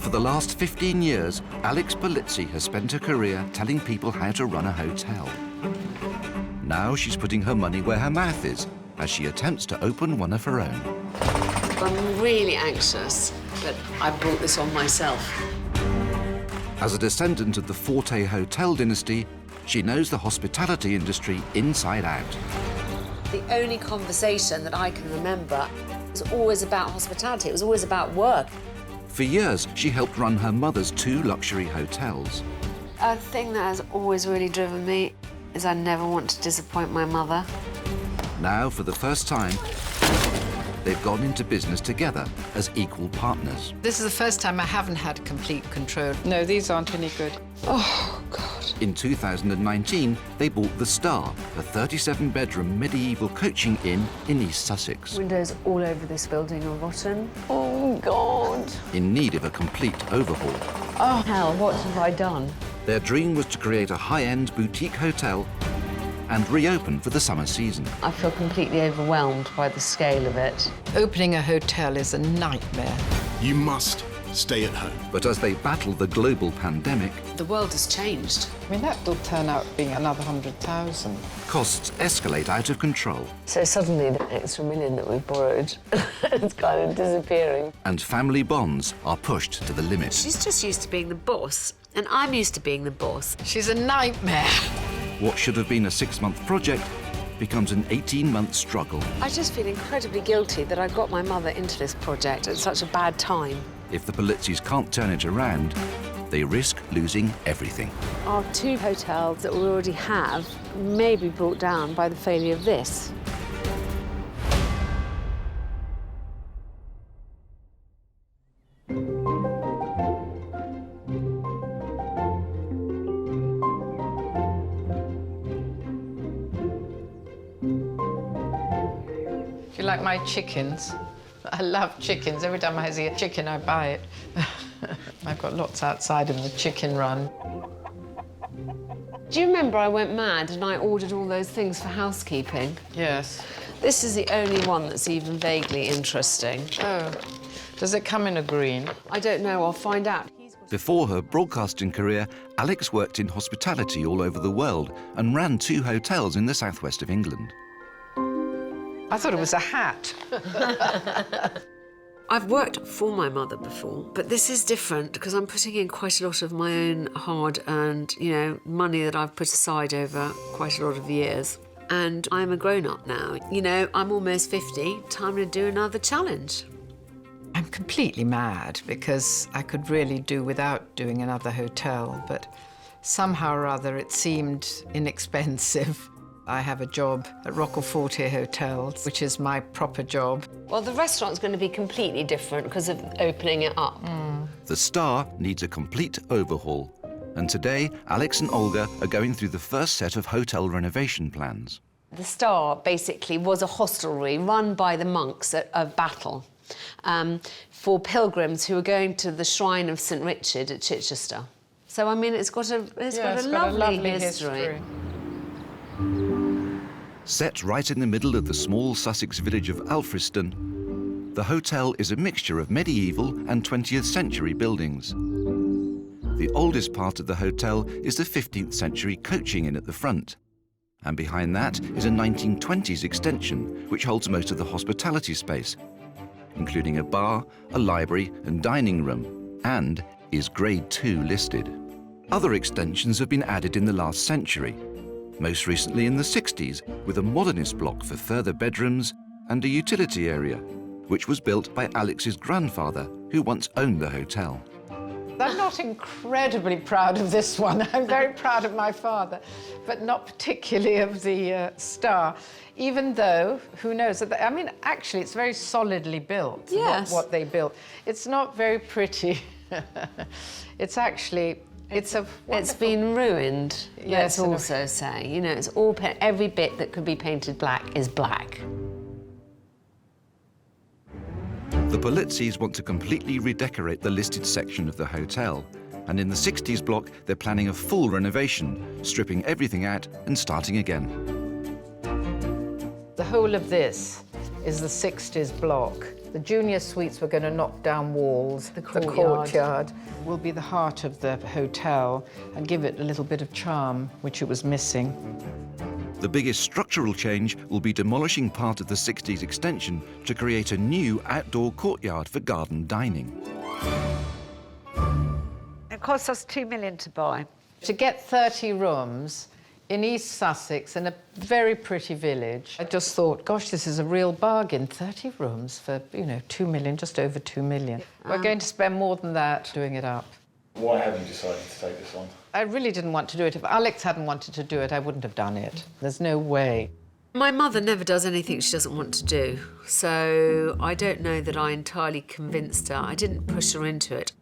For the last 15 years, Alex Polizzi has spent her career telling people how to run a hotel. Now she's putting her money where her mouth is as she attempts to open one of her own. I'm really anxious, but I brought this on myself. As a descendant of the Forte hotel dynasty, she knows the hospitality industry inside out. The only conversation that I can remember was always about hospitality. It was always about work. For years, she helped run her mother's 2 luxury hotels. A thing that has always really driven me is I never want to disappoint my mother. Now, for the first time, they've gone into business together as equal partners. This is the first time I haven't had complete control. No, these aren't any good. Oh, God. In 2019, they bought The Star, a 37-bedroom medieval coaching inn in East Sussex. Windows all over this building are rotten. Oh, God. In need of a complete overhaul. Oh, hell, what have I done? Their dream was to create a high-end boutique hotel and reopen for the summer season. I feel completely overwhelmed by the scale of it. Opening a hotel is a nightmare. You must stay at home. But as they battle the global pandemic, The world has changed. I mean, that will turn out being another 100,000. costs escalate out of control So suddenly the extra million that we've borrowed is kind of disappearing. and family bonds are pushed to the limit. She's just used to being the boss, and I'm used to being the boss. She's a nightmare. What should have been a 6-month project becomes an 18-month struggle. I just feel incredibly guilty that I got my mother into this project at such a bad time. If the Polizzis can't turn it around, they risk losing everything. Our 2 hotels that we already have may be brought down by the failure of this. Do you like my chickens? I love chickens. Every time I see a chicken, I buy it. I've got lots outside in the chicken run. Do you remember I went mad and I ordered all those things for housekeeping? Yes. This is the only one that's even vaguely interesting. Oh. Does it come in a green? I don't know, I'll find out. Before her broadcasting career, Alex worked in hospitality all over the world and ran 2 hotels in the southwest of England. I thought it was a hat. I've worked for my mother before, but this is different because I'm putting in quite a lot of my own hard-earned, money that I've put aside over quite a lot of years. And I'm a grown-up now. I'm almost 50. Time to do another challenge. I'm completely mad because I could really do without doing another hotel, but somehow or other it seemed inexpensive. I have a job at Forte Hotels, which is my proper job. Well, the restaurant's going to be completely different because of opening it up. The Star needs a complete overhaul. And today, Alex and Olga are going through the first set of hotel renovation plans. The Star basically was a hostelry run by the monks of Battle for pilgrims who were going to the shrine of St. Richard at Chichester. So, I mean, it's got a lovely history. Set right in the middle of the small Sussex village of Alfriston, the hotel is a mixture of medieval and 20th century buildings. The oldest part of the hotel is the 15th century coaching inn at the front. And behind that is a 1920s extension, which holds most of the hospitality space, including a bar, a library and dining room, and is Grade 2 listed. Other extensions have been added in the last century, most recently in the 60s, with a modernist block for further bedrooms and a utility area, which was built by Alex's grandfather, who once owned the hotel. I'm not incredibly proud of this one. I'm very proud of my father, but not particularly of the Star, even though, who knows, I mean, actually, it's very solidly built, Yes. what they built. It's not very pretty. It's actually... It's been ruined, Yes, let's also say. It's all every bit that could be painted black is black. The Polizzis want to completely redecorate the listed section of the hotel, and in the 60s block, they're planning a full renovation, stripping everything out and starting again. The whole of this is the 60s block. The junior suites were going to knock down walls. The The courtyard. courtyard will be the heart of the hotel and give it a little bit of charm, which it was missing. The biggest structural change will be demolishing part of the 60s extension to create a new outdoor courtyard for garden dining. It cost us $2 million to buy. To get 30 rooms in East Sussex in a very pretty village, I just thought, gosh, this is a real bargain. 30 rooms for, you know, 2 million, just over 2 million. We're going to spend more than that doing it up. Why have you decided to take this on? I really didn't want to do it. If Alex hadn't wanted to do it, I wouldn't have done it. There's no way. My mother never does anything she doesn't want to do, so I don't know that I entirely convinced her. I didn't push her into it.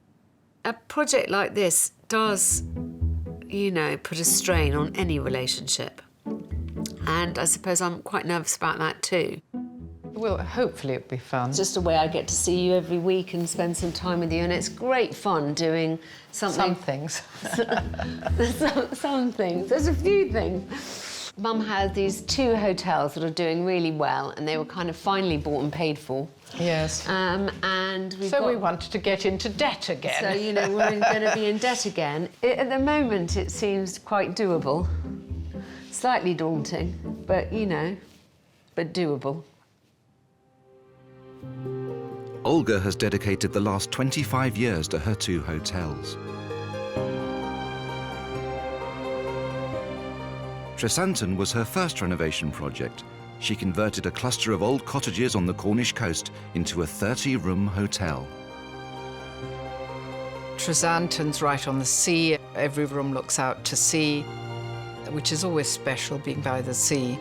A project like this does, you know, put a strain on any relationship. And I suppose I'm quite nervous about that too. Well, hopefully it'll be fun. It's just a way I get to see you every week and spend some time with you, and it's great fun doing something. Some things. Some things. There's a few things. Mum has these 2 hotels that are doing really well, and they were kind of finally bought and paid for. Yes. And We wanted to get into debt again. So, you know, we're going to be in debt again. At the moment, it seems quite doable. Slightly daunting, but, you know, but doable. Olga has dedicated the last 25 years to her 2 hotels. Tresanton was her first renovation project. She converted a cluster of old cottages on the Cornish coast into a 30-room hotel. Tresanton's right on the sea. Every room looks out to sea, which is always special, being by the sea.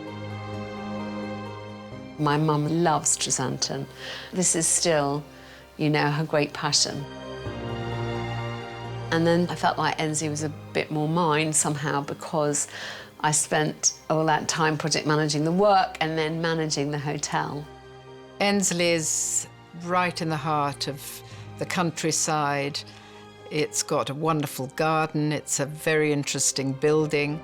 My mum loves Tresanton. This is still, you know, her great passion. And then I felt like Ensley was a bit more mine somehow, because I spent all that time project managing the work and then managing the hotel. Ensley is right in the heart of the countryside. It's got a wonderful garden. It's a very interesting building.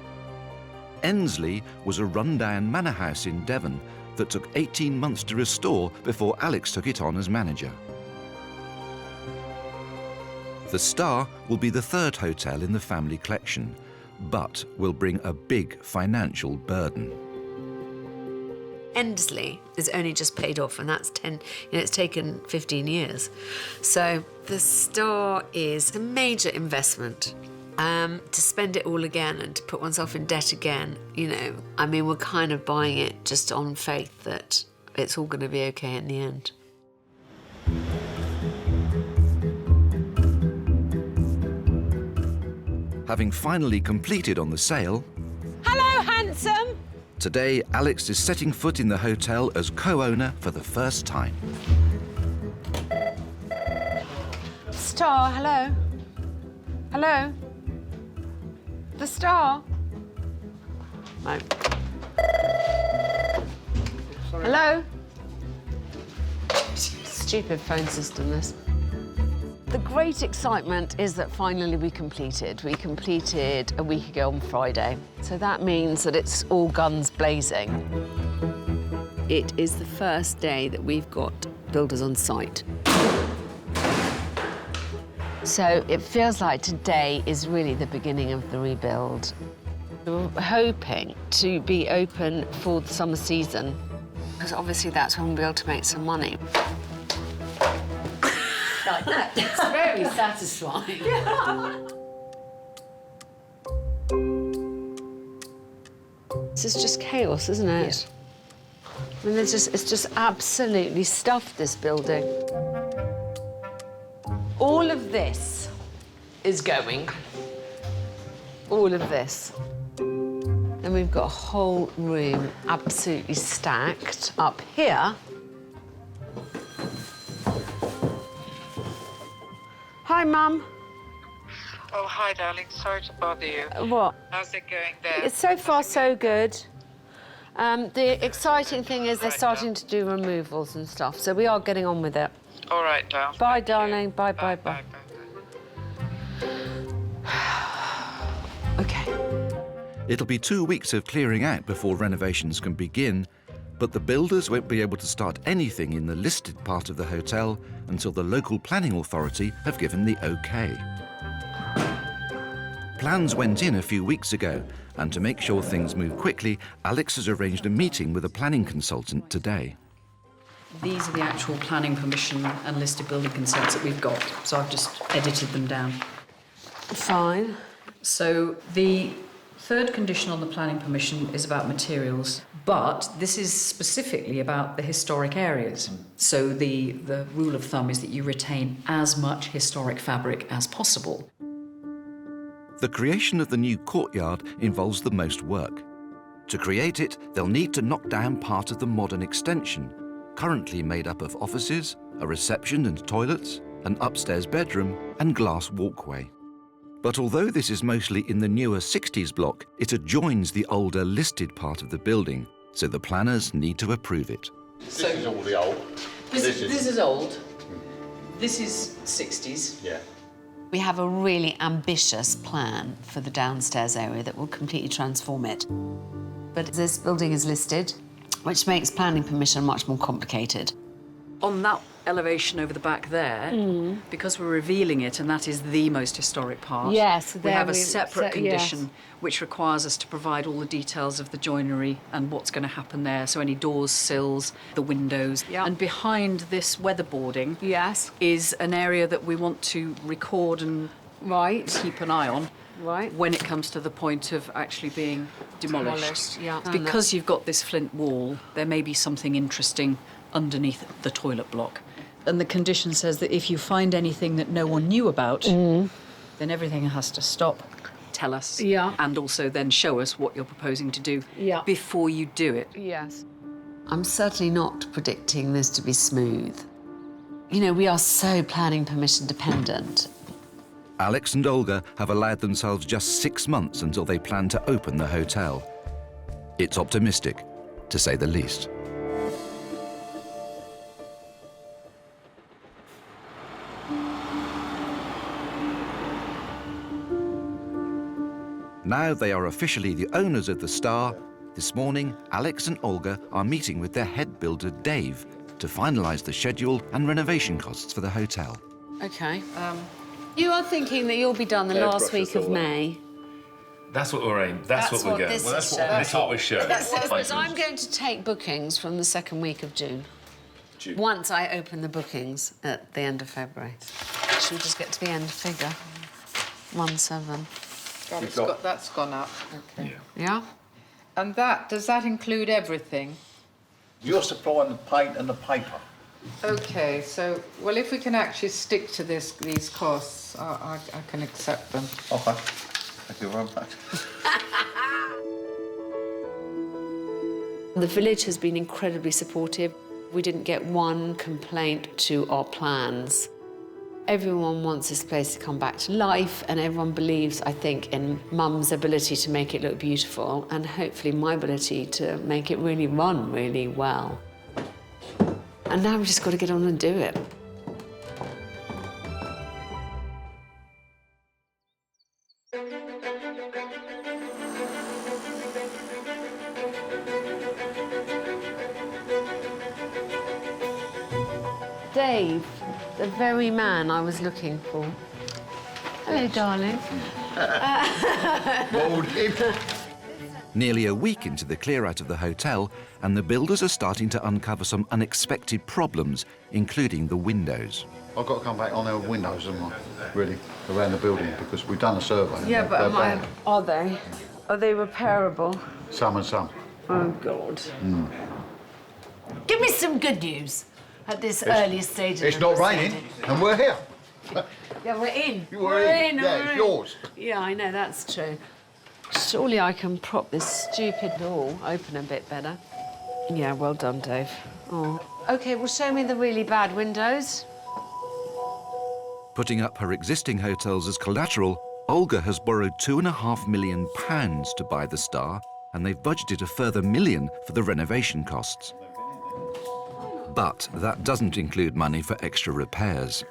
Ensley was a rundown manor house in Devon that took 18 months to restore before Alex took it on as manager. The Star will be the 3rd hotel in the family collection, but will bring a big financial burden. Ensley is only just paid off, and that's 10, you know, it's taken 15 years. So the Star is a major investment. To spend it all again and to put oneself in debt again, you know, I mean, we're kind of buying it just on faith that it's all going to be okay in the end. Having finally completed on the sale, Hello, handsome. today Alex is setting foot in the hotel as co-owner for the first time. Star, hello. Hello. The Star. No. Hello. Stupid phone system, this. The great excitement is that finally we completed. We completed a week ago on Friday. So that means that it's all guns blazing. It is the first day that we've got builders on site. So it feels like today is really the beginning of the rebuild. We're hoping to be open for the summer season, because obviously that's when we'll be able to make some money. Like that. It's very satisfying. This is just chaos, isn't it? Yeah. I mean, it's just absolutely stuffed, this building. All of this is going. All of this. And we've got a whole room absolutely stacked up here. Hi, Mum. Oh, hi, darling. Sorry to bother you. What? How's it going there? It's so far so good. The exciting thing is they're starting to do removals and stuff, so we are getting on with it. All right, darling. Bye, Thank you. darling. Bye, bye, bye. Okay. It'll be 2 weeks of clearing out before renovations can begin, But the builders won't be able to start anything in the listed part of the hotel until the local planning authority have given the OK. Plans went in a few weeks ago, and to make sure things move quickly, Alex has arranged a meeting with a planning consultant today. These are the actual planning permission and listed building consents that we've got, so I've just edited them down. Fine. So the third condition on the planning permission is about materials, but this is specifically about the historic areas. So the rule of thumb is that you retain as much historic fabric as possible. The creation of the new courtyard involves the most work. To create it, they'll need to knock down part of the modern extension, currently made up of offices, a reception and toilets, an upstairs bedroom and glass walkway. But although this is mostly in the newer 60s block, it adjoins the older listed part of the building, so the planners need to approve it. This is all the old. This is old. This is 60s. Yeah. We have a really ambitious plan for the downstairs area that will completely transform it. But this building is listed, which makes planning permission much more complicated. On that elevation over the back there, because we're revealing it, and that is the most historic part, Yes, we there have a we- separate so- condition yes. which requires us to provide all the details of the joinery and what's going to happen there, so any doors, sills, the windows. Yeah. And behind this weatherboarding Yes. is an area that we want to record and Right. keep an eye on Right. when it comes to the point of actually being demolished. Yeah. Because you've got this flint wall, there may be something interesting underneath the toilet block. And the condition says that if you find anything that no one knew about, then everything has to stop, tell us, Yeah. and also then show us what you're proposing to do Yeah. before you do it. Yes. I'm certainly not predicting this to be smooth. You know, we are so planning permission dependent. Alex and Olga have allowed themselves just 6 months until they plan to open the hotel. It's optimistic, to say the least. Now they are officially the owners of the Star. This morning, Alex and Olga are meeting with their head builder, Dave, to finalise the schedule and renovation costs for the hotel. Okay. You are thinking that you'll be done the last week of May. That's what we're aiming. That's what we're going. this Well, is that's what we're showing. Because I'm going to take bookings from the second week of June. Once I open the bookings at the end of February. Should we just get to the end figure? 17. That's gone up. Okay. Yeah? And does that include everything? You're supplying the paint and the paper. Okay, so, well, if we can actually stick to these costs, I can accept them. Okay. Thank you very much. The village has been incredibly supportive. We didn't get one complaint to our plans. Everyone wants this place to come back to life, and everyone believes, I think, in Mum's ability to make it look beautiful, and hopefully my ability to make it really run really well. And now we've just got to get on and do it. Dave, the very man I was looking for. Hello, darling. Nearly a week into the clear-out of the hotel, and the builders are starting to uncover some unexpected problems, including the windows. I've got to come back on our windows, haven't I? Really, around the building, because we've done a survey. Yeah, but bad. are they? Are they repairable? Some and some. Oh, God. Give me some good news at this early stage of It's the not proceeding. raining, and we're here. Yeah, we're in. We're in. Yeah, it's yours. Yeah, I know, that's true. Surely I can prop this stupid door open a bit better. Yeah, well done, Dave. Oh. OK, well, show me the really bad windows. Putting up her existing hotels as collateral, Olga has borrowed £2.5 million to buy the Star, and they've budgeted a further $1 million for the renovation costs. But that doesn't include money for extra repairs.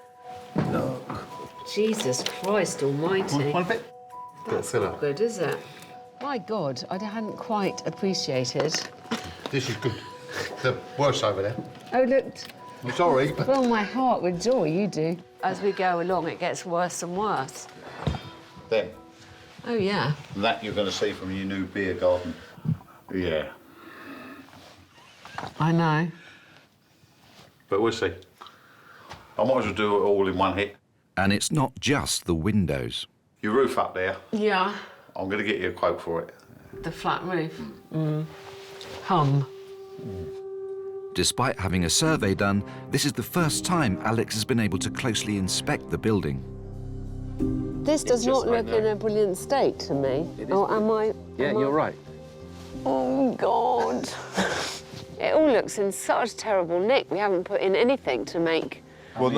Jesus Christ almighty. One bit. That's not good, is it? My God, I hadn't quite appreciated. This is good. The worst over there. Oh, look, I'm sorry. fill my heart with joy, you do. As we go along, it gets worse and worse. Then, Oh, yeah. that you're going to see from your new beer garden. Yeah. I know. But we'll see. I might as well do it all in one hit. And it's not just the windows. Your roof up there, Yeah. I'm going to get you a quote for it. The flat roof. Hum. Despite having a survey done, this is the first time Alex has been able to closely inspect the building. This does not look in a brilliant state to me. Oh, am I? Yeah, you're right. Oh, God. It all looks in such terrible nick. We haven't put in anything to make... Well,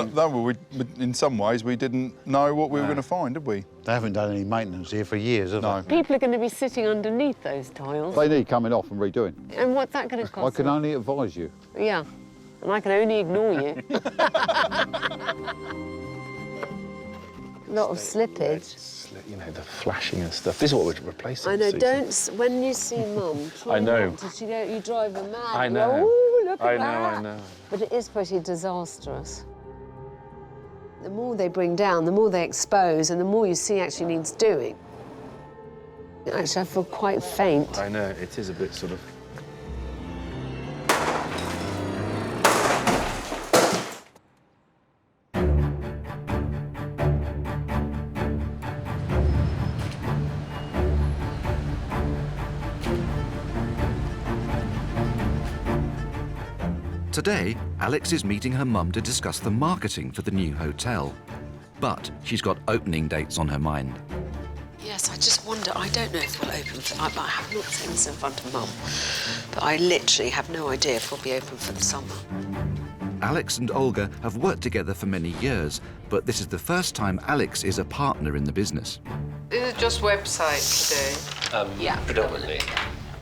in some ways, we didn't know what we were going to find, did we? They haven't done any maintenance here for years, have No. they? People are going to be sitting underneath those tiles. They need coming off and redoing. And what's that going to cost? I can only advise you. Yeah. And I can only ignore you. A lot of slippage. You know, the flashing and stuff. This is what we're replacing. I know, Susan. don't... When you see Mum, try I know. not to, you drive her mad. I You know. go, "Ooh, look at I that." know. But it is pretty disastrous. The more they bring down, the more they expose, and the more you see actually needs doing. Actually, I feel quite faint. I know, it is a bit sort of... Today, Alex is meeting her mum to discuss the marketing for the new hotel. But she's got opening dates on her mind. Yes, I just wonder, I don't know if we'll open for... I have not said this in front of Mum, but I literally have no idea if we'll be open for the summer. Alex and Olga have worked together for many years, but this is the first time Alex is a partner in the business. Is it just website today? Yeah, Predominantly.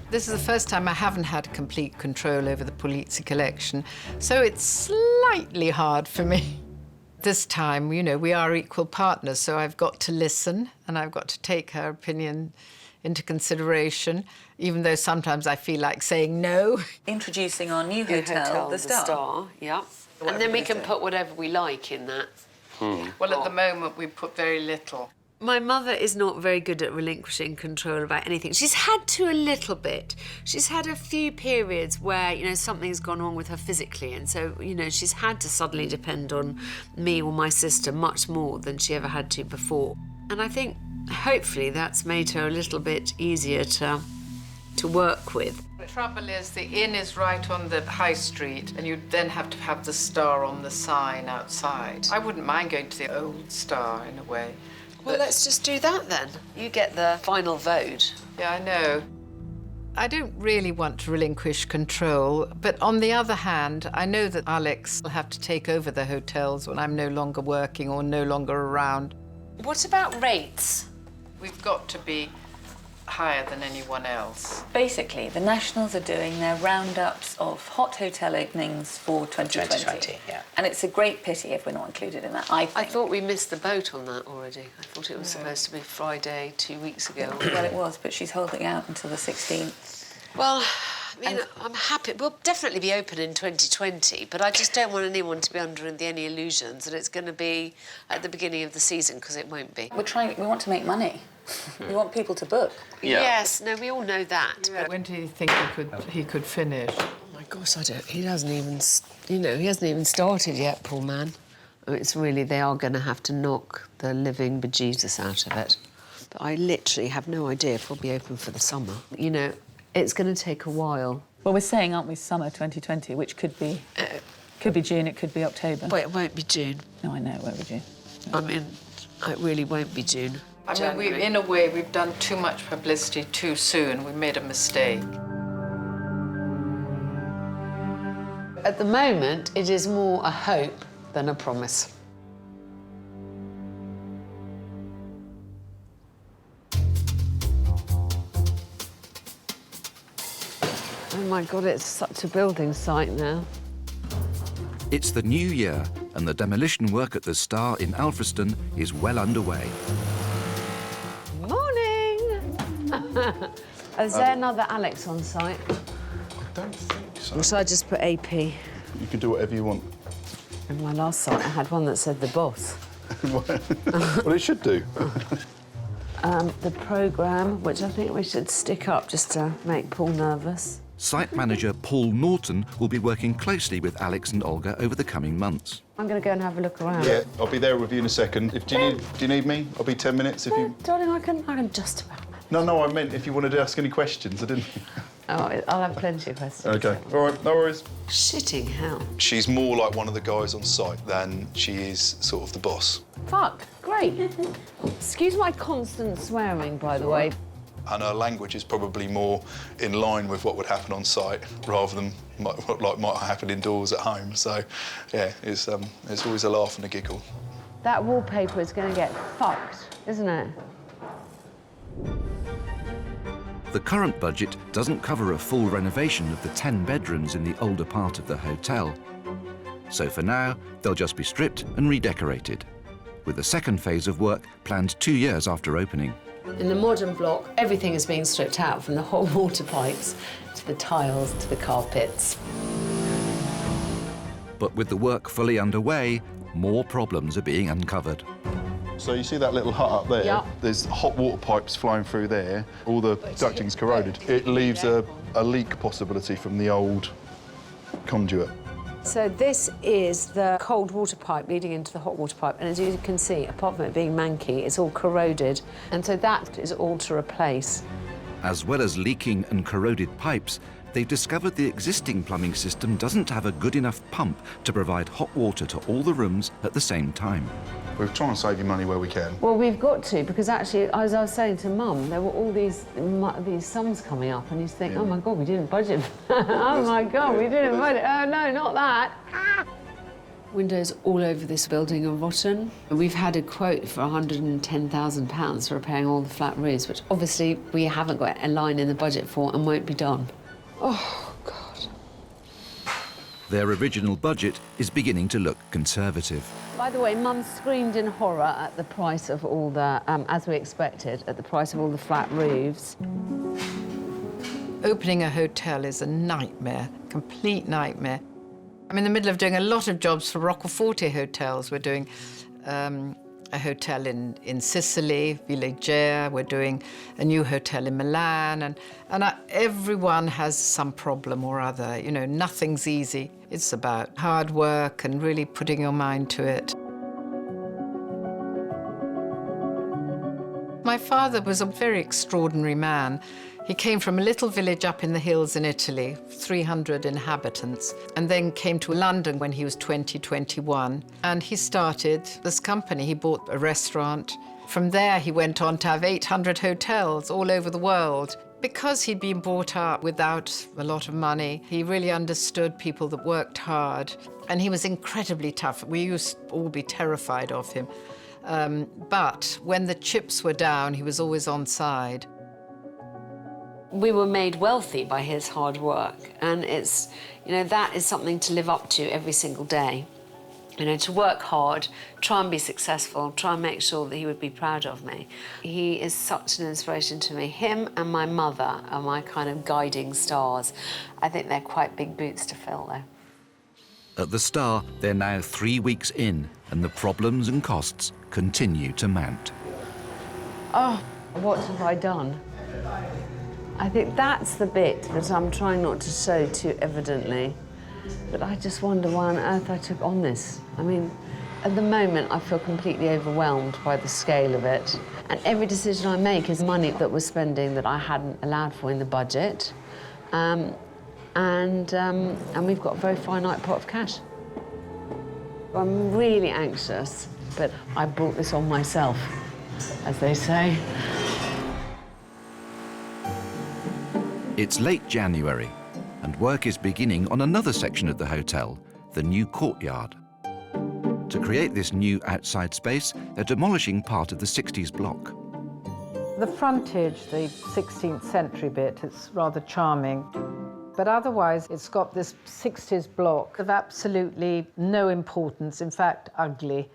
This is the first time I haven't had complete control over the Polizzi collection, so it's slightly hard for me. This time, you know, we are equal partners, so I've got to listen and I've got to take her opinion into consideration, even though sometimes I feel like saying no. Introducing our new hotel, the Star. Yeah. And then we can put whatever we like in that. Well, at the moment, we put very little. My mother is not very good at relinquishing control about anything. She's had to a little bit. She's had a few periods where, you know, something's gone wrong with her physically, and so, you know, she's had to suddenly depend on me or my sister much more than she ever had to before. And I think, hopefully, that's made her a little bit easier to work with. The trouble is the inn is right on the high street, and you then have to have the Star on the sign outside. I wouldn't mind going to the old Star, in a way. Well, let's just do that then. You get the final vote. Yeah, I know. I don't really want to relinquish control, but on the other hand, I know that Alex will have to take over the hotels when I'm no longer working or no longer around. What about rates? We've got to be higher than anyone else. Basically, the Nationals are doing their roundups of hot hotel openings for 2020. Yeah. And it's a great pity if we're not included in that, I think. I thought we missed the boat on that already. I thought it was supposed to be Friday 2 weeks ago. Well, it was, but she's holding out until the 16th. Well, I mean, I'm happy. We'll definitely be open in 2020, but I just don't want anyone to be under any illusions that it's going to be at the beginning of the season, because it won't be. We want to make money. We want people to book. Yeah. Yes, no, we all know that. Yeah. When do you think he could finish? Oh my gosh, he hasn't even, he hasn't even started yet, poor man. I mean, it's really, they are going to have to knock the living bejesus out of it. But I literally have no idea if we'll be open for the summer. You know, it's going to take a while. Well, we're saying, aren't we, summer 2020, which could be June, it could be October. But it won't be June. No, I know, it won't be June. I mean, it really won't be June. I mean, in a way, we've done too much publicity too soon. We made a mistake. At the moment, it is more a hope than a promise. Oh my God, it's such a building site now. It's the new year, and the demolition work at the Star in Alfriston is well underway. Morning! Is there another Alex on site? I don't think So Or should I just put AP? you can do whatever you want. In my last site, I had one that said the boss. Well, it should do. The programme, which I think we should stick up just to make Paul nervous. Site manager Paul Norton will be working closely with Alex and Olga over the coming months. I'm going to go and have a look around. Yeah, I'll be there with you in a second. Do you need me? I'll be 10 minutes if you... Darling, I can just about manage. No, I meant if you wanted to ask any questions, I didn't... Oh, I'll have plenty of questions. OK, all right, no worries. Shitting hell. She's more like one of the guys on site than she is sort of the boss. Fuck, great. Excuse my constant swearing, by the way. And her language is probably more in line with what would happen on site rather than what might happen indoors at home. So, yeah, it's always a laugh and a giggle. That wallpaper is going to get fucked, isn't it? The current budget doesn't cover a full renovation of the 10 bedrooms in the older part of the hotel. So for now, they'll just be stripped and redecorated, with the second phase of work planned 2 years after opening. In the modern block, everything is being stripped out, from the hot water pipes to the tiles to the carpets. But with the work fully underway, more problems are being uncovered. So you see that little hut up there? Yep. There's hot water pipes flowing through there. All the ducting's corroded. It leaves a leak possibility from the old conduit. So this is the cold water pipe leading into the hot water pipe, and as you can see, apart from it being manky, it's all corroded, and so that is all to replace. As well as leaking and corroded pipes, they've discovered the existing plumbing system doesn't have a good enough pump to provide hot water to all the rooms at the same time. We're trying to save you money where we can. Well, we've got to, because actually, as I was saying to Mum, there were all these sums coming up, and you think, oh my God, we didn't budget for that. Oh my God, we didn't budget. Oh no, not that. Windows all over this building are rotten. We've had a quote for £110,000 for repairing all the flat roofs, which obviously we haven't got a line in the budget for and won't be done. Oh, God. Their original budget is beginning to look conservative. By the way, Mum screamed in horror at the price of all the, as we expected, at the price of all the flat roofs. Opening a hotel is a nightmare, complete nightmare. I'm in the middle of doing a lot of jobs for Forte hotels. We're doing a hotel in Sicily, Villeggiare. We're doing a new hotel in Milan. And everyone has some problem or other. You know, nothing's easy. It's about hard work and really putting your mind to it. My father was a very extraordinary man. He came from a little village up in the hills in Italy, 300 inhabitants, and then came to London when he was 21. And he started this company. He bought a restaurant. From there, he went on to have 800 hotels all over the world. Because he'd been brought up without a lot of money, he really understood people that worked hard. And he was incredibly tough. We used to all be terrified of him. But when the chips were down, he was always on side. We were made wealthy by his hard work, and it's, you know, that is something to live up to every single day. You know, to work hard, try and be successful, try and make sure that he would be proud of me. He is such an inspiration to me. Him and my mother are my kind of guiding stars. I think they're quite big boots to fill, though. At the Star, they're now 3 weeks in, and the problems and costs continue to mount. Oh, what have I done? I think that's the bit that I'm trying not to show too evidently. But I just wonder why on earth I took on this. I mean, at the moment, I feel completely overwhelmed by the scale of it. And every decision I make is money that we're spending that I hadn't allowed for in the budget. And we've got a very finite pot of cash. I'm really anxious, but I brought this on myself, as they say. It's late January, and work is beginning on another section of the hotel, the new courtyard. To create this new outside space, they're demolishing part of the 60s block. The frontage, the 16th century bit, it's rather charming. But otherwise, it's got this 60s block of absolutely no importance, in fact, ugly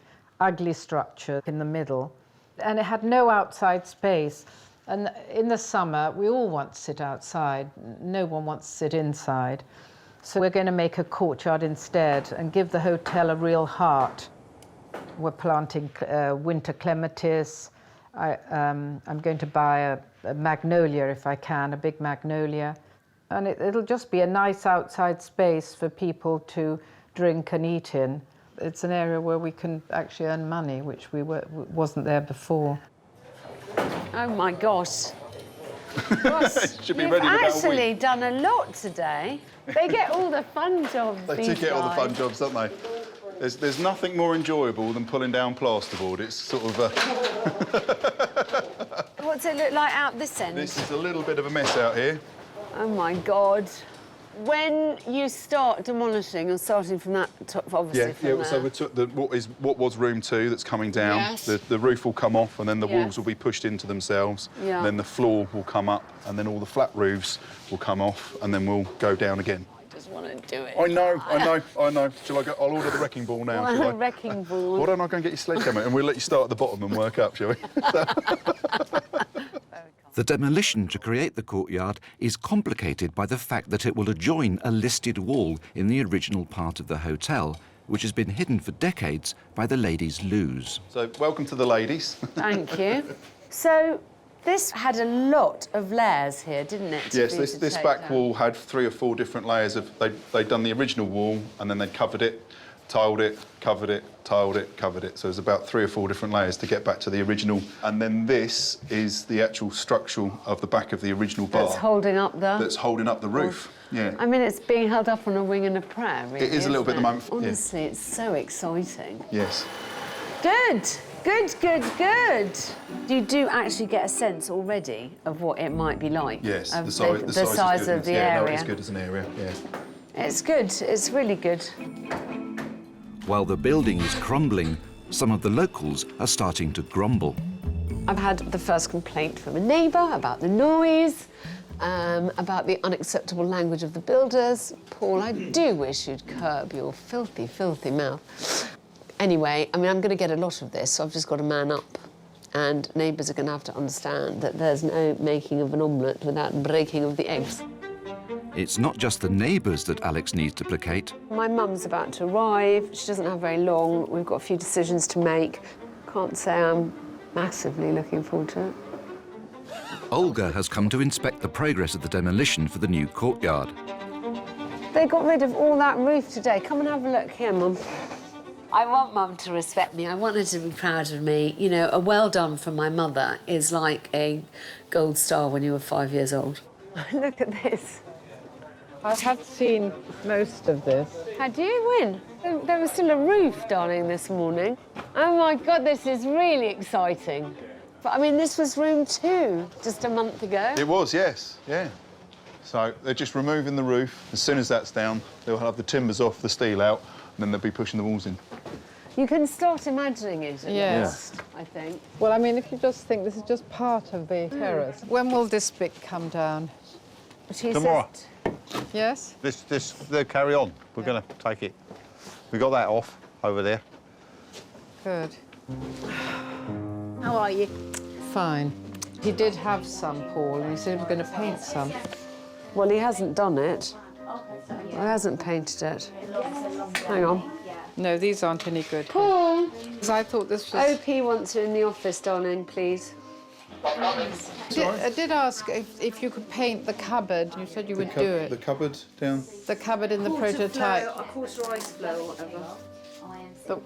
structure in the middle. And it had no outside space. And in the summer, we all want to sit outside. No one wants to sit inside. So we're going to make a courtyard instead and give the hotel a real heart. We're planting winter clematis. I'm going to buy a magnolia if I can, a big magnolia. And it'll just be a nice outside space for people to drink and eat in. It's an area where we can actually earn money, which wasn't there before. Oh my gosh. Should be You've ready actually done a lot today. They get all the fun jobs. They do get all the fun jobs, don't they? There's nothing more enjoyable than pulling down plasterboard. It's sort of What's it look like out this end? This is a little bit of a mess out here. Oh my God. When you start demolishing, you're starting from that top, obviously. From So we took what was room 2 that's coming down. Yes. The roof will come off, and then the Yes. walls will be pushed into themselves. Yeah. And then the floor will come up, and then all the flat roofs will come off, and then we'll go down again. I just want to do it. I know. Shall I go? I'll order the wrecking ball now. Well, shall I? wrecking ball. Why don't I go and get your sledgehammer, and we'll let you start at the bottom and work up, shall we? The demolition to create the courtyard is complicated by the fact that it will adjoin a listed wall in the original part of the hotel, which has been hidden for decades by the ladies' loos. So, welcome to the ladies. Thank you. So, this had a lot of layers here, didn't it? Yes, this back wall had 3 or 4 different layers of... They'd done the original wall, and then they'd covered it, tiled it, covered it, tiled it, covered it. So there's about 3 or 4 different layers to get back to the original. And then this is the actual structural of the back of the original bar. That's holding up the... That's holding up the roof, yeah. I mean, it's being held up on a wing and a prayer, really. It is a little bit at the moment. Honestly, it's so exciting. Yes. Good. Good. You do actually get a sense already of what it might be like. Yes, of the size of the area. area. No, it is good as an area, yeah. It's good. It's really good. While the building is crumbling, some of the locals are starting to grumble. I've had the first complaint from a neighbour about the noise, about the unacceptable language of the builders. Paul, I do wish you'd curb your filthy, filthy mouth. Anyway, I mean, I'm going to get a lot of this, so I've just got to man up. And neighbours are going to have to understand that there's no making of an omelette without breaking of the eggs. It's not just the neighbours that Alex needs to placate. My mum's about to arrive. She doesn't have very long. We've got a few decisions to make. Can't say I'm massively looking forward to it. Olga has come to inspect the progress of the demolition for the new courtyard. They got rid of all that roof today. Come and have a look here, Mum. I want Mum to respect me. I want her to be proud of me. You know, a well done from my mother is like a gold star when you were 5 years old. Look at this. I have seen most of this. Had you win? There was still a roof, darling, this morning. Oh, my God, this is really exciting. But, I mean, this was room 2 just a month ago. It was, yes, yeah. So they're just removing the roof. As soon as that's down, they'll have the timbers off, the steel out, and then they'll be pushing the walls in. You can start imagining it at Yes. least, I think. Well, I mean, if you just think this is just part of the terrace. When will this bit come down? Tomorrow. Yes? They'll carry on. We're going to take it. We got that off over there. Good. How are you? Fine. He did have some, Paul, and he said he was going to paint some. Well, he hasn't done it. He hasn't painted it. Hang on. No, these aren't any good. Paul! Because I thought this was... OP wants you in the office, darling, please. I did ask if you could paint the cupboard. You said you would do it. The cupboard down? The cupboard in the prototype. A quarter ice flow or whatever.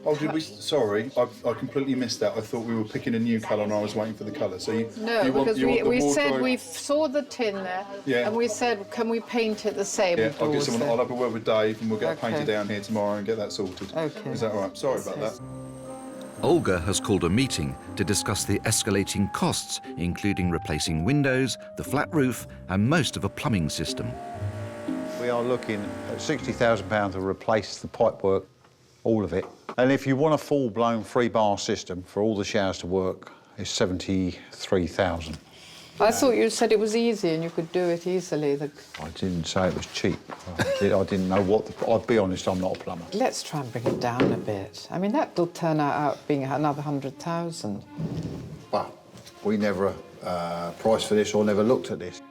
Oh, did we? Sorry, I completely missed that. I thought we were picking a new colour and I was waiting for the colour. So No, because we said we saw the tin there, Yeah. and we said, can we paint it the same? Yeah, I'll Paul have a word with Dave and we'll get it Okay. painted down here tomorrow and get that sorted. Okay. Is that all right? Sorry about that. Olga has called a meeting to discuss the escalating costs, including replacing windows, the flat roof, and most of a plumbing system. We are looking at £60,000 to replace the pipework, all of it. And if you want a full-blown 3-bar system for all the showers to work, it's £73,000. I thought you said it was easy and you could do it easily. I didn't say it was cheap. I didn't know what... I'll be honest, I'm not a plumber. Let's try and bring it down a bit. I mean, that'll turn out being another 100,000. But we never priced for this or never looked at this.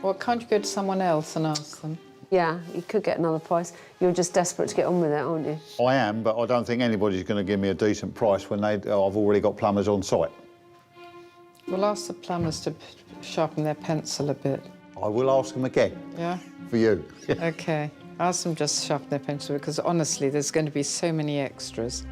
Well, can't you go to someone else and ask them? Yeah, you could get another price. You're just desperate to get on with it, aren't you? I am, but I don't think anybody's going to give me a decent price when I've already got plumbers on site. We'll ask the plumbers to sharpen their pencil a bit. I will ask them again. Yeah? For you. OK. Ask them just to sharpen their pencil, because honestly, there's going to be so many extras.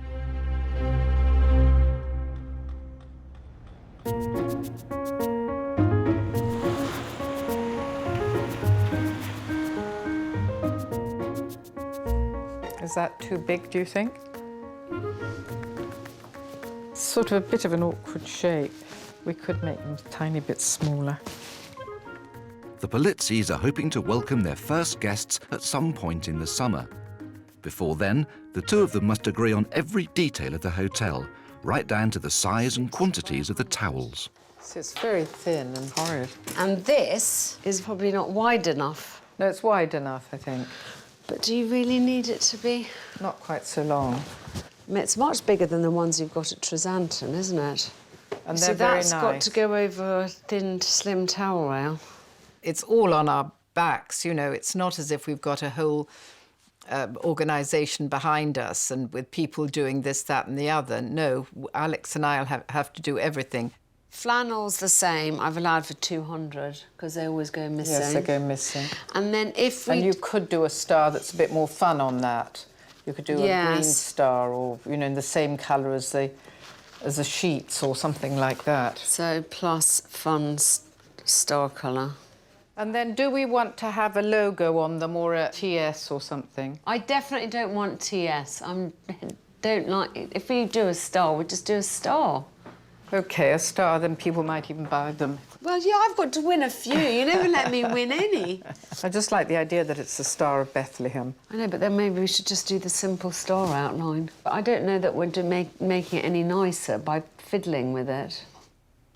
Is that too big, do you think? Sort of a bit of an awkward shape. We could make them a tiny bit smaller. The Polizzis are hoping to welcome their first guests at some point in the summer. Before then, the two of them must agree on every detail of the hotel, right down to the size and quantities of the towels. So it's very thin and horrid. And this is probably not wide enough. No, it's wide enough, I think. But do you really need it to be? Not quite so long. I mean, it's much bigger than the ones you've got at Tresanton, isn't it? And so they're very that's nice. got to go over a thin, slim towel rail. It's all on our backs, you know. It's not as if we've got a whole organisation behind us and with people doing this, that and the other. No, Alex and I will have to do everything. Flannel's the same. I've allowed for 200 because they always go missing. Yes, they go missing. And then if we... And you could do a star that's a bit more fun on that. You could do a green star or, you know, in the same colour as the sheets or something like that. So plus fun star colour. And then do we want to have a logo on them or a TS or something? I definitely don't want TS. Don't like it. If we do a star, we'll just do a star. OK, a star, then people might even buy them. Well, yeah, I've got to win a few. You never let me win any. I just like the idea that it's the Star of Bethlehem. I know, but then maybe we should just do the simple star outline. But I don't know that we're making it any nicer by fiddling with it.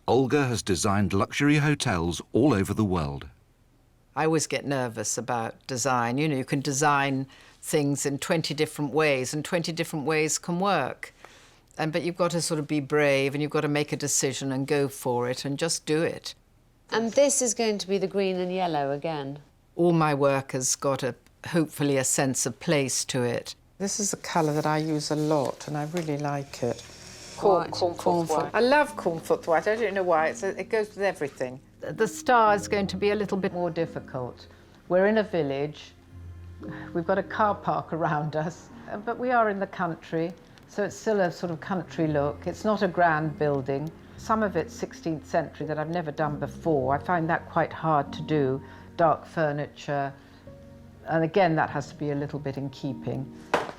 Olga has designed luxury hotels all over the world. I always get nervous about design. You know, you can design things in 20 different ways, and 20 different ways can work. But you've got to sort of be brave, and you've got to make a decision and go for it and just do it. And this is going to be the green and yellow again. All my work has got hopefully a sense of place to it. This is a colour that I use a lot, and I really like it. Cornforth white. I love Cornforth white. I don't know why. It goes with everything. The star is going to be a little bit more difficult. We're in a village. We've got a car park around us, but we are in the country. So it's still a sort of country look. It's not a grand building. Some of it's 16th century that I've never done before. I find that quite hard to do. Dark furniture. And again, that has to be a little bit in keeping.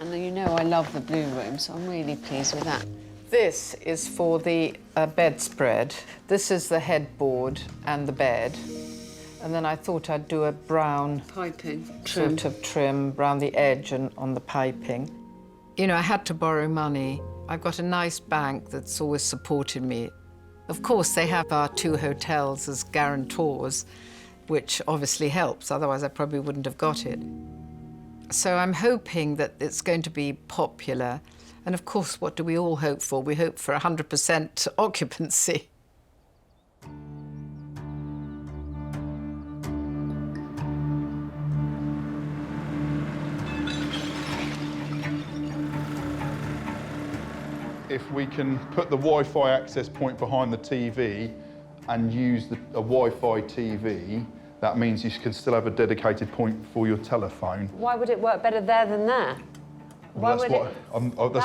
And you know I love the blue room, so I'm really pleased with that. This is for the bedspread. This is the headboard and the bed. And then I thought I'd do a brown piping sort of trim around the edge and on the piping. You know, I had to borrow money. I've got a nice bank that's always supported me. Of course, they have our 2 hotels as guarantors, which obviously helps, otherwise I probably wouldn't have got it. So I'm hoping that it's going to be popular. And of course, what do we all hope for? We hope for 100% occupancy. If we can put the Wi-Fi access point behind the TV and use a Wi-Fi TV, that means you can still have a dedicated point for your telephone. Why would it work better there than there? Well, that's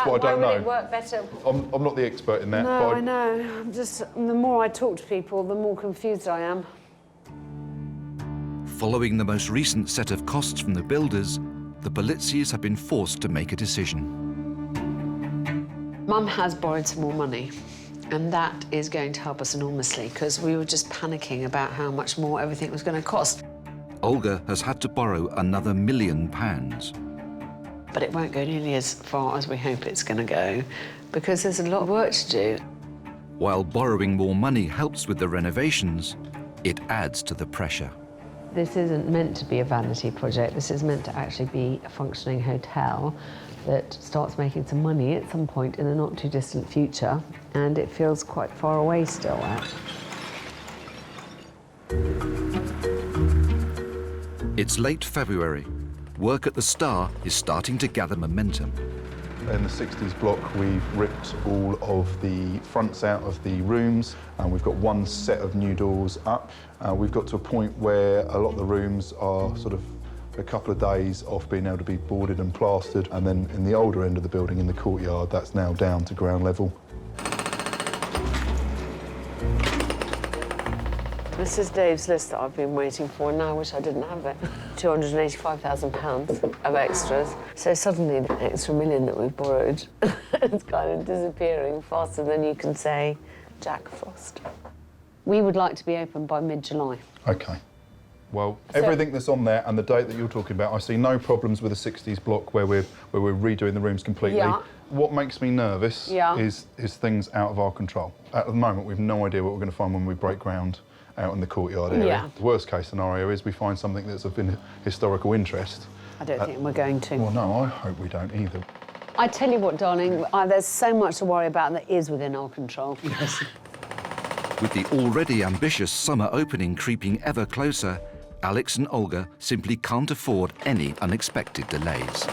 what I don't know. Why would it work better? I'm not the expert in that. No, but I know. The more I talk to people, the more confused I am. Following the most recent set of costs from the builders, the Polizzis have been forced to make a decision. Mum has borrowed some more money, and that is going to help us enormously because we were just panicking about how much more everything was going to cost. Olga has had to borrow another £1 million. But it won't go nearly as far as we hope it's going to go because there's a lot of work to do. While borrowing more money helps with the renovations, it adds to the pressure. This isn't meant to be a vanity project. This is meant to actually be a functioning hotel that starts making some money at some point in the not too distant future, and it feels quite far away still. It's late February. Work at the Star is starting to gather momentum. In the 60s block, we've ripped all of the fronts out of the rooms, and we've got one set of new doors up. We've got to a point where a lot of the rooms are sort of a couple of days off being able to be boarded and plastered, and then in the older end of the building, in the courtyard, that's now down to ground level. This is Dave's list that I've been waiting for, and now I wish I didn't have it. £285,000 of extras. So suddenly the extra million that we've borrowed is kind of disappearing faster than you can say Jack Frost. We would like to be open by mid-July. OK. Well, everything that's on there and the date that you're talking about, I see no problems with the 60s block where we're redoing the rooms completely. Yeah. What makes me nervous is things out of our control. At the moment, we've no idea what we're going to find when we break ground out in the courtyard area. Yeah. The worst case scenario is we find something that's of historical interest. I don't think we're going to. Well, no, I hope we don't either. I tell you what, darling, there's so much to worry about that is within our control. Yes. With the already ambitious summer opening creeping ever closer, Alex and Olga simply can't afford any unexpected delays.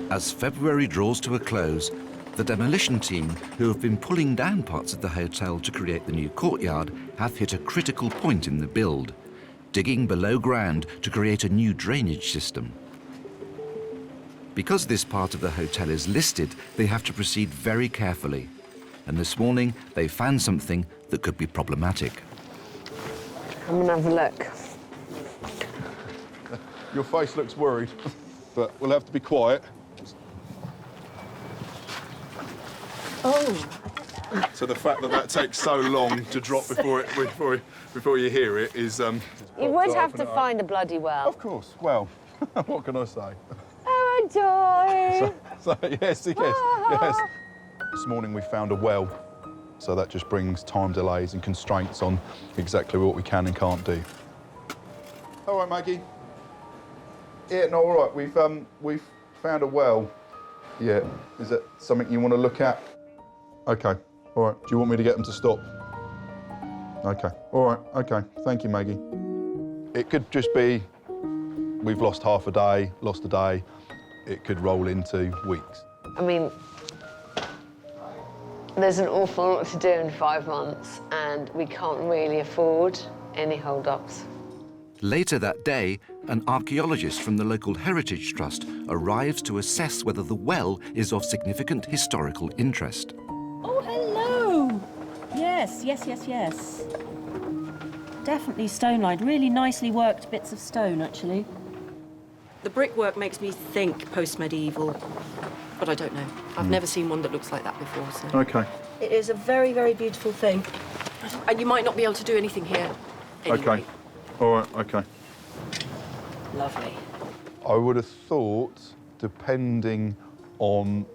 As February draws to a close, the demolition team, who have been pulling down parts of the hotel to create the new courtyard, have hit a critical point in the build, digging below ground to create a new drainage system. Because this part of the hotel is listed, they have to proceed very carefully. And this morning, they found something that could be problematic. Come and have a look. Your face looks worried, but we'll have to be quiet. Oh. So the fact that takes so long to drop before you hear it is... You would have to find a bloody well. Of course. Well, what can I say? Oh, joy! So yes. This morning we found a well, so that just brings time delays and constraints on exactly what we can and can't do. All right, Maggie. Yeah, no, all right. We've found a well. Yeah. Is that something you want to look at? OK. All right. Do you want me to get them to stop? OK. All right. OK. Thank you, Maggie. It could just be we've lost half a day, lost a day. It could roll into weeks. I mean, there's an awful lot to do in 5 months, and we can't really afford any hold-ups. Later that day, an archaeologist from the local Heritage Trust arrives to assess whether the well is of significant historical interest. Oh, hello! Yes. Definitely stone-lined. Really nicely worked bits of stone, actually. The brickwork makes me think post-medieval, but I don't know. I've never seen one that looks like that before, so... OK. It is a very, very beautiful thing. And you might not be able to do anything here anyway. OK. All right, OK. Lovely. I would have thought, depending on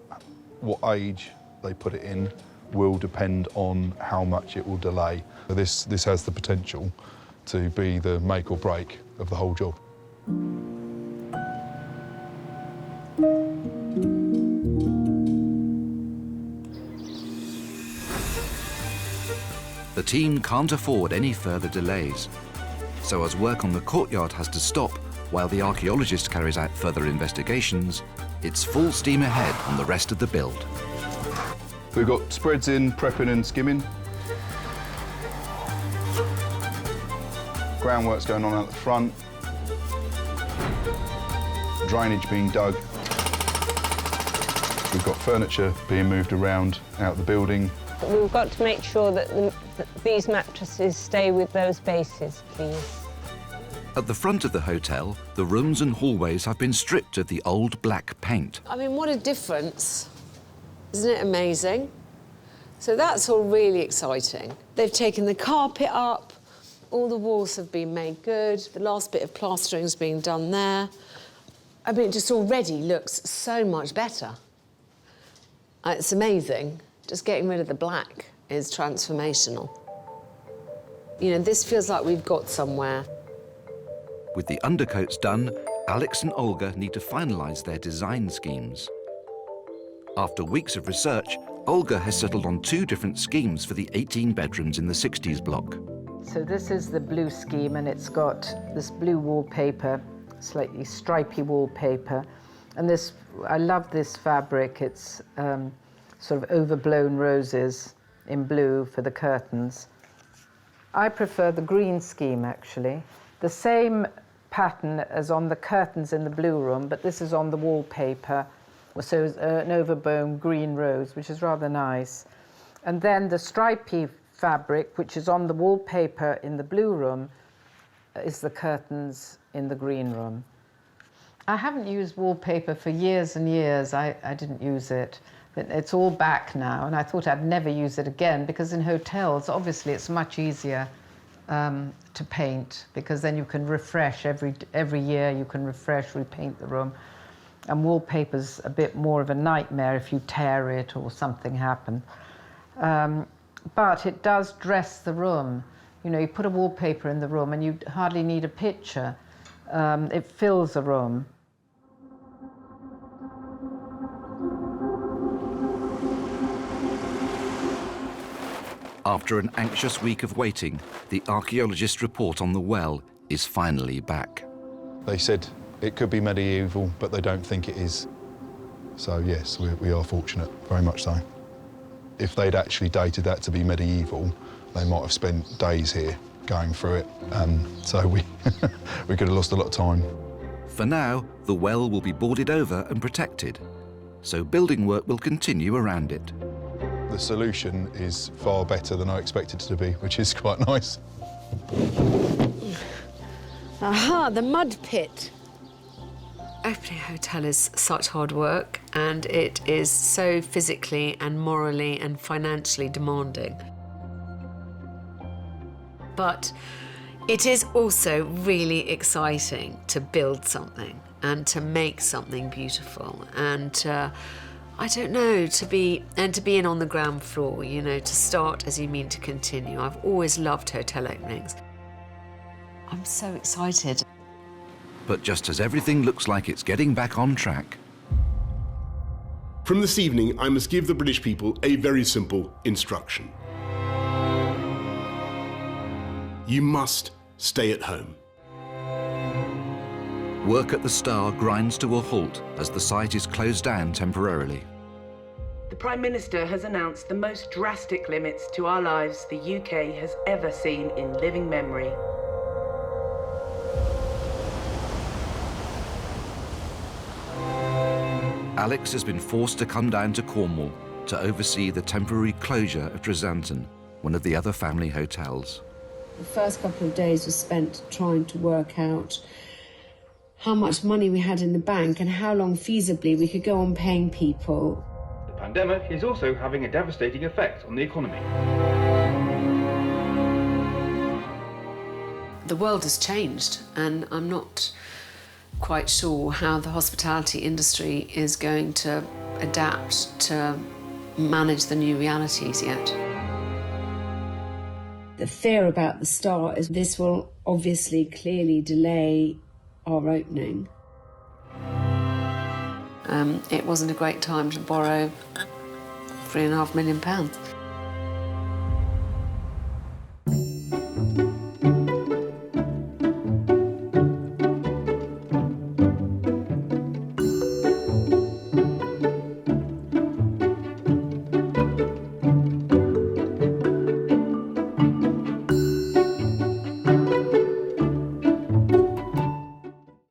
what age they put it in, will depend on how much it will delay. This has the potential to be the make or break of the whole job. The team can't afford any further delays. So as work on the courtyard has to stop while the archaeologist carries out further investigations, it's full steam ahead on the rest of the build. We've got spreads in, prepping and skimming. Groundwork's going on out the front. Drainage being dug. We've got furniture being moved around out the building. We've got to make sure that these mattresses stay with those bases, please. At the front of the hotel, the rooms and hallways have been stripped of the old black paint. I mean, what a difference. Isn't it amazing? So that's all really exciting. They've taken the carpet up, all the walls have been made good, the last bit of plastering's being done there. I mean, it just already looks so much better. It's amazing. Just getting rid of the black is transformational. You know, this feels like we've got somewhere. With the undercoats done, Alex and Olga need to finalise their design schemes. After weeks of research, Olga has settled on 2 different schemes for the 18 bedrooms in the 60s block. So this is the blue scheme, and it's got this blue wallpaper, slightly stripy wallpaper. And this, I love this fabric. It's sort of overblown roses in blue for the curtains. I prefer the green scheme, actually. The same pattern as on the curtains in the blue room, but this is on the wallpaper. So it's an overblown green rose, which is rather nice. And then the stripy fabric, which is on the wallpaper in the blue room, is the curtains in the green room. I haven't used wallpaper for years and years. I didn't use it. It's all back now, and I thought I'd never use it again, because in hotels, obviously, it's much easier to paint, because then you can refresh every year. You can refresh, repaint the room. And wallpaper's a bit more of a nightmare if you tear it or something happens. But it does dress the room. You know, you put a wallpaper in the room and you hardly need a picture. It fills the room. After an anxious week of waiting, the archaeologists' report on the well is finally back. They said it could be medieval, but they don't think it is. So yes, we are fortunate, very much so. If they'd actually dated that to be medieval, they might have spent days here going through it. So we could have lost a lot of time. For now, the well will be boarded over and protected, so building work will continue around it. The solution is far better than I expected it to be, which is quite nice. Aha, the mud pit. Opening a hotel is such hard work, and it is so physically and morally and financially demanding. But it is also really exciting to build something and to make something beautiful, and I don't know, to be in on the ground floor, you know, to start as you mean to continue. I've always loved hotel openings. I'm so excited. But just as everything looks like it's getting back on track, From this evening, I must give the British people a very simple instruction. You must stay at home. work at the Star grinds to a halt as the site is closed down temporarily. The Prime Minister has announced the most drastic limits to our lives the UK has ever seen in living memory. Alex has been forced to come down to Cornwall to oversee the temporary closure of descendant, one of the other family hotels. The first couple of days was spent trying to work out how much money we had in the bank and how long feasibly we could go on paying people. The pandemic is also having a devastating effect on the economy. The world has changed, and I'm not quite sure how the hospitality industry is going to adapt to manage the new realities yet. The fear about the Star is this will obviously clearly delay our opening. It wasn't a great time to borrow £3.5 million.